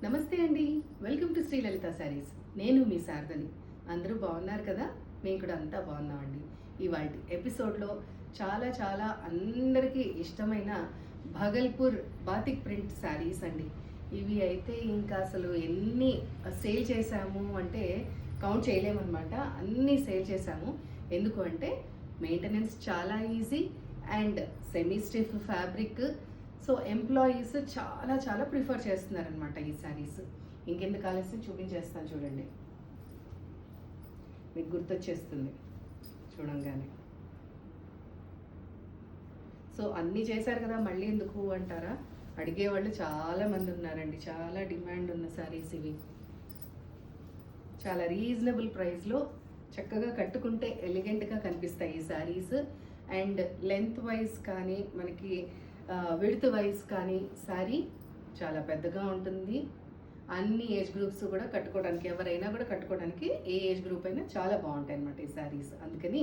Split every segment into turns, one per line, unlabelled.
నమస్తే అండి. Welcome to Sri Lalitha saris. నేను మీ శారదని. అందరూ బాగున్నారు కదా? మేము కూడా అంతా బాగున్నామండి. ఇవాల్టి ఎపిసోడ్లో చాలా అందరికీ ఇష్టమైన భగల్పూర్ బాతిక్ ప్రింట్ శారీస్ అండి. ఇవి అయితే ఇంకా అసలు ఎన్ని సేల్ చేశాము అంటే కౌంట్ చేయలేమన్నమాట. అన్నీ సేల్ చేశాము. ఎందుకు అంటే మెయింటెనెన్స్ చాలా easy and semi stiff fabric. So employees చాలా ప్రిఫర్ చేస్తున్నారనమాట ఈ శారీస్. ఇంకెందుకు ఆలస్యం చూపించేస్తాను చూడండి, మీకు గుర్తొచ్చేస్తుంది చూడంగానే. సో అన్నీ చేశారు కదా మళ్ళీ ఎందుకు అంటారా? అడిగేవాళ్ళు చాలా మంది ఉన్నారండి. చాలా డిమాండ్ ఉన్న శారీస్ ఇవి. చాలా రీజనబుల్ ప్రైస్లో చక్కగా కట్టుకుంటే ఎలిగెంట్గా కనిపిస్తాయి ఈ శారీస్. అండ్ లెంత్ వైజ్ కానీ మనకి విడ్త్ వైజ్ కానీ శారీ చాలా పెద్దగా ఉంటుంది. అన్ని ఏజ్ గ్రూప్స్ కూడా కట్టుకోవడానికి, ఎవరైనా కూడా కట్టుకోవడానికి, ఏ ఏజ్ గ్రూప్ అయినా చాలా బాగుంటాయి అన్నమాట ఈ శారీస్. అందుకని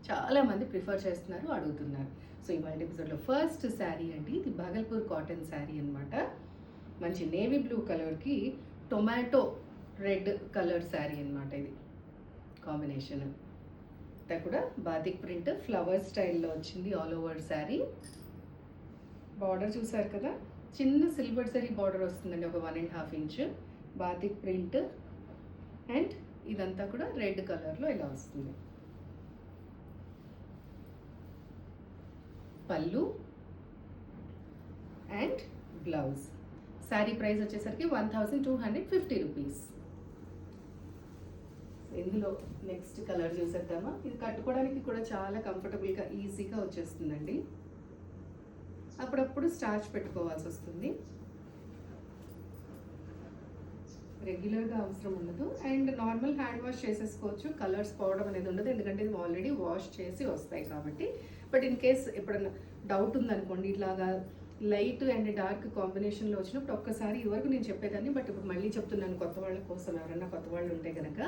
చాలామంది ప్రిఫర్ చేస్తున్నారు, అడుగుతున్నారు. సో ఇవాళ ఎపిసోడ్లో ఫస్ట్ శారీ అండి, ఇది భాగల్పూర్ కాటన్ శారీ అనమాట. మంచి నేవీ బ్లూ కలర్కి టొమాటో రెడ్ కలర్ శారీ అనమాట. ఇది కాంబినేషన్ అంతా కూడా బాతిక్ ప్రింట్ ఫ్లవర్ స్టైల్లో వచ్చింది ఆల్ ఓవర్ శారీ. బార్డర్ చూసారు కదా, చిన్న సిల్వర్ జరీ బార్డర్ వస్తుందండి, ఒక 1.5 ఇంచ్ బాతిక్ ప్రింట్. అండ్ ఇదంతా కూడా రెడ్ కలర్లో ఇలా వస్తుంది. పళ్ళు అండ్ బ్లౌజ్. శారీ ప్రైస్ వచ్చేసరికి 1250 రూపీస్. ఇందులో నెక్స్ట్ కలర్ చూసేద్దామా. ఇది కట్టుకోవడానికి కూడా చాలా కంఫర్టబుల్గా ఈజీగా వచ్చేస్తుందండి. అప్పుడప్పుడు స్టార్చ్ పెట్టుకోవాల్సి వస్తుంది, రెగ్యులర్గా అవసరం ఉండదు. అండ్ నార్మల్ హ్యాండ్ వాష్ చేసేసుకోవచ్చు, కలర్స్ పోవడం అనేది ఉండదు, ఎందుకంటే ఇది ఆల్రెడీ వాష్ చేసి వస్తాయి కాబట్టి. బట్ ఇన్ కేస్ ఎప్పుడన్నా డౌట్ ఉందనుకోండి, ఇట్లాగా లైట్ అండ్ డార్క్ కాంబినేషన్లో వచ్చినప్పుడు ఒక్కసారి ఇదివరకు నేను చెప్పేదాన్ని, బట్ ఇప్పుడు మళ్ళీ చెప్తున్నాను కొత్త వాళ్ళ కోసం. ఎవరన్నా కొత్త వాళ్ళు ఉంటే కనుక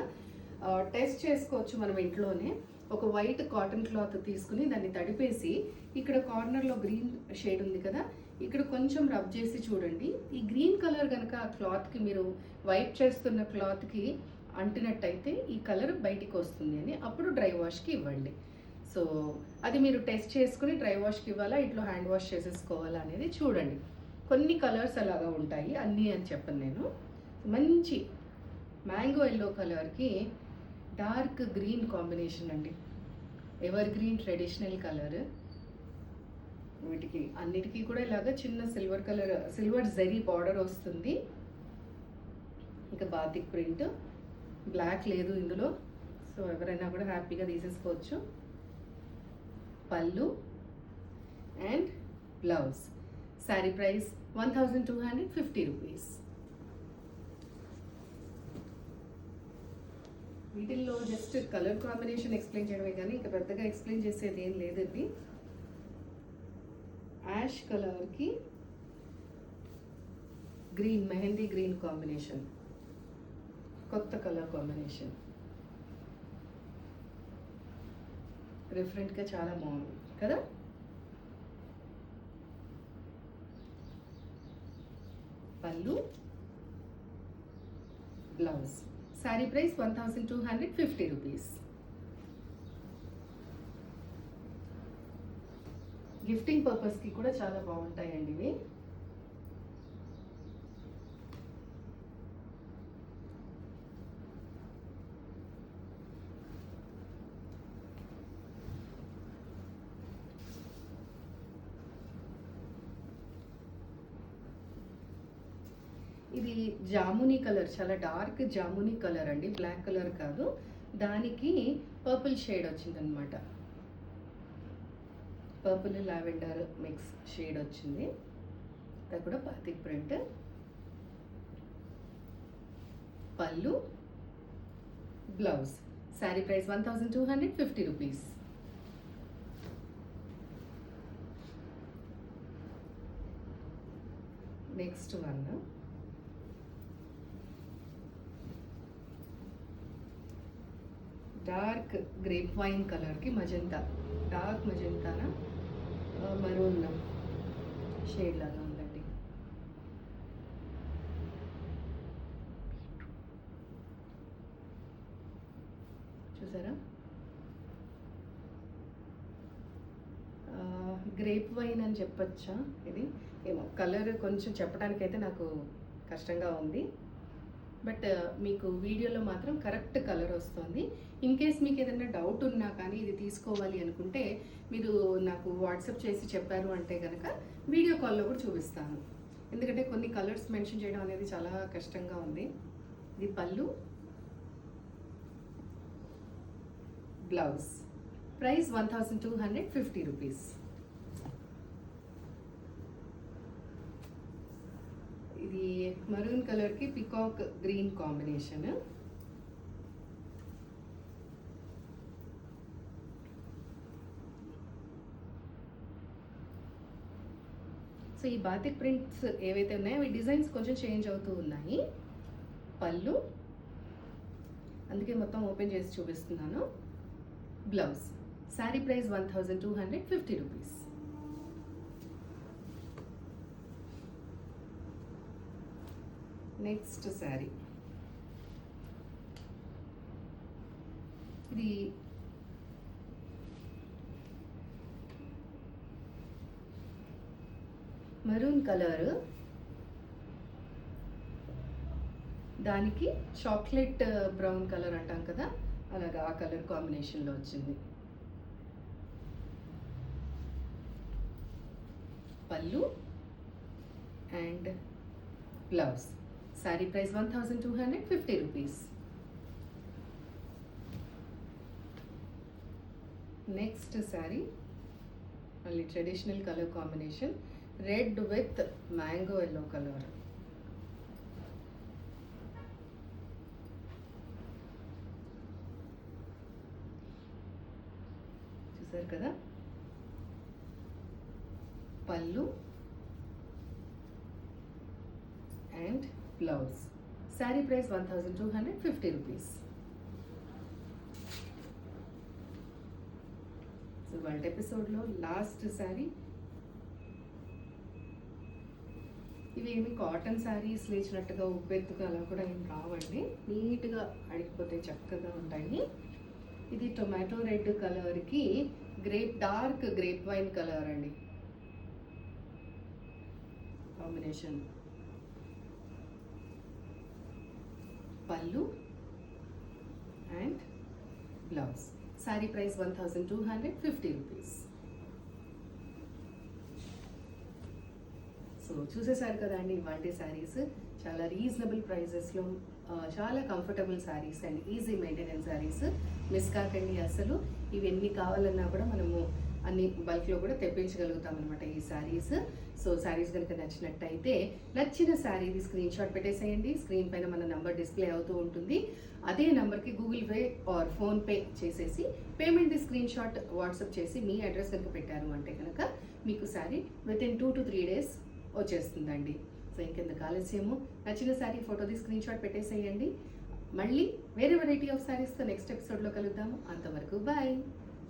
టెస్ట్ చేసుకోవచ్చు మనం ఇంట్లోనే. ఒక వైట్ కాటన్ క్లాత్ తీసుకుని దాన్ని తడిపేసి, ఇక్కడ కార్నర్లో గ్రీన్ షేడ్ ఉంది కదా, ఇక్కడ కొంచెం రబ్ చేసి చూడండి. ఈ గ్రీన్ కలర్ కనుక ఆ క్లాత్కి, మీరు వైప్ చేస్తున్న క్లాత్కి అంటినట్టయితే ఈ కలర్ బయటికి వస్తుంది అని, అప్పుడు డ్రై వాష్కి ఇవ్వండి. సో అది మీరు టెస్ట్ చేసుకుని డ్రై వాష్కి ఇవ్వాలా, ఇట్లా హ్యాండ్ వాష్ చేసేసుకోవాలా అనేది చూడండి. కొన్ని కలర్స్ అలాగా ఉంటాయి, అన్నీ అని చెప్పను నేను. మంచి మ్యాంగో ఎల్లో కలర్కి డార్క్ గ్రీన్ కాంబినేషన్ అండి, ఎవర్ గ్రీన్ ట్రెడిషనల్ కలర్. వీటికి అన్నిటికీ కూడా ఇలాగా చిన్న silver colour, silver zari border వస్తుంది. ఇంకా బాతిక్ ప్రింట్, బ్లాక్ లేదు ఇందులో, సో ఎవరైనా కూడా హ్యాపీగా తీసేసుకోవచ్చు. పళ్ళు and blouse. Sari price 1250 rupees. వీటిల్లో జస్ట్ కలర్ కాంబినేషన్ ఎక్స్ప్లెయిన్ చేయడమే కానీ ఇంకా పెద్దగా ఎక్స్ప్లెయిన్ చేసేది ఏం లేదండి. యాష్ కలర్కి గ్రీన్, మెహందీ గ్రీన్ కాంబినేషన్, కొత్త కలర్ కాంబినేషన్, డిఫరెంట్గా చాలా బాగుంది కదా. పళ్ళు, blouse. Sari price 1250 rupees. Gifting పర్పస్కి కూడా చాలా బాగుంటాయండి ఇవి. ఇది జామునీ కలర్, చాలా డార్క్ జామునీ కలర్ అండి, బ్లాక్ కలర్ కాదు. దానికి పర్పుల్ షేడ్ వచ్చిందనమాట, పర్పుల్ లావెండర్ మిక్స్ షేడ్ వచ్చింది. అది కూడా బాతిక్ ప్రింట్. పళ్ళు, blouse. Sari price 1250 rupees. Next one dark grape wine కలర్కి మజంతా, డార్క్ మజంతానా మరూన్ షేడ్ లాగా ఉందండి. చూసారా, గ్రేప్ వైన్ అని చెప్పచ్చా ఇది, ఏమో కలర్ కొంచెం చెప్పడానికైతే నాకు కష్టంగా ఉంది. బట్ మీకు వీడియోలో మాత్రం కరెక్ట్ కలర్ వస్తుంది. ఇన్ కేస్ మీకు ఏదైనా డౌట్ ఉన్నా కానీ ఇది తీసుకోవాలి అనుకుంటే మీరు నాకు వాట్సాప్ చేసి చెప్పారు అంటే కనుక వీడియో కాల్లో కూడా చూపిస్తాను. ఎందుకంటే కొన్ని కలర్స్ మెన్షన్ చేయడం అనేది చాలా కష్టంగా ఉంది. ఇది పళ్ళు, బ్లౌజ్, ప్రైస్ 1250 రూపీస్. ఇది మరూన్ కలర్కి పికాక్ గ్రీన్ కాంబినేషన్. సో ఈ బాతిక్ ప్రింట్స్ ఏవైతే ఉన్నాయో ఈ డిజైన్స్ కొంచెం చేంజ్ అవుతూ ఉన్నాయి. పళ్ళు, అందుకే మొత్తం ఓపెన్ చేసి చూపిస్తున్నాను. Blouse, sari price 1250 rupees. Next sari, ఇది మరూన్ కలర్, దానికి చాక్లెట్ బ్రౌన్ కలర్ అంటాం కదా, అలాగా ఆ కలర్ కాంబినేషన్లో వచ్చింది. పళ్ళు and blouse, sari price 1250 rupees. Next sari మళ్ళీ traditional colour combination, red with mango yellow colour. చూసారు కదా, పళ్ళు and blouse, sari price 1250 rupees. So వాళ్ళ ఎపిసోడ్లో లాస్ట్ శారీ, ఇవేమి కాటన్ శారీస్ లేచినట్టుగా ఉబ్బెత్తుగా అలా కూడా ఏం రావండి, నీట్గా అడిగిపోతే చక్కగా ఉంటాయి. ఇది టొమాటో రెడ్ కలర్కి డార్క్ గ్రేప్ వైన్ కలర్ అండి కాంబినేషన్. పళ్ళు and blouse, sari price 1250 rupees. So చూసేసారు కదా అండి ఇవాంటి శారీస్, చాలా రీజనబుల్ ప్రైజెస్లో చాలా comfortable saris and easy maintenance saris. Miss కాకండి అసలు. ఇవన్నీ కావాలన్నా కూడా మనము అన్ని బల్క్లో కూడా తెప్పించగలుగుతాం అనమాట ఈ శారీస్. సో శారీస్ కనుక నచ్చినట్టయితే నచ్చిన శారీది స్క్రీన్ షాట్ పెట్టేసేయండి. స్క్రీన్ పైన మన నంబర్ డిస్ప్లే అవుతూ ఉంటుంది. అదే నెంబర్కి గూగుల్ పే ఆర్ ఫోన్పే చేసేసి పేమెంట్ది స్క్రీన్ షాట్ వాట్సాప్ చేసి మీ అడ్రస్ కనుక పెట్టారు అంటే కనుక మీకు శారీ వితిన్ 2 to 3 days వచ్చేస్తుందండి. సో ఇంకెందుకు ఆలస్యము, నచ్చిన శారీ ఫోటోది స్క్రీన్ షాట్ పెట్టేసేయండి. మళ్ళీ వేరే వెరైటీ ఆఫ్ శారీస్తో నెక్స్ట్ ఎపిసోడ్లో కలుద్దాము. అంతవరకు బాయ్.